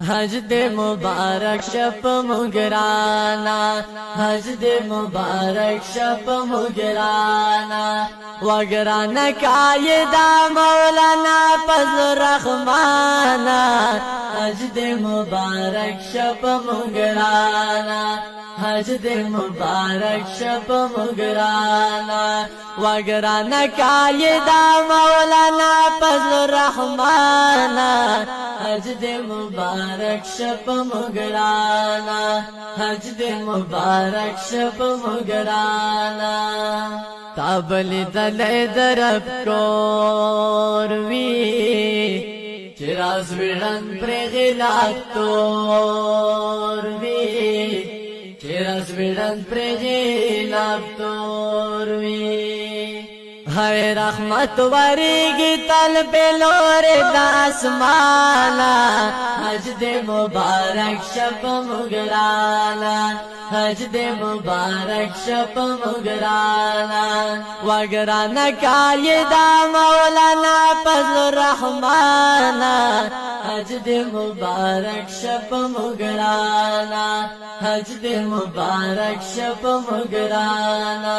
حج دے مبارک شپ مگرانا، حج دے مبارک شپ مگرانا، وگرانا قائدہ مولانا فضل الرحمانا، حج دے مبارک شپ مگرانا، حج دے مبارک شپ مگرانا، وگرانا قائدہ مولانا فضل الرحمانا، حج دے مبارک شپ مگرانا، حج دے مبارک شپ مگرانا، تابلی دلے درب کوروی چراز ویڑن پر غلاق توروی، چراز ویڑن پر غلاق توروی، ہے رحمت وریگی تل بلور دا اسمانا، حج دے مبارک شپ مگرانا، حج دے مبارک شپ مگرانا، وگرانا قائدہ مولانا فضل الرحمانا، حج دے مبارک شپ مگرانا، حج دے مبارک شپ مگرانا۔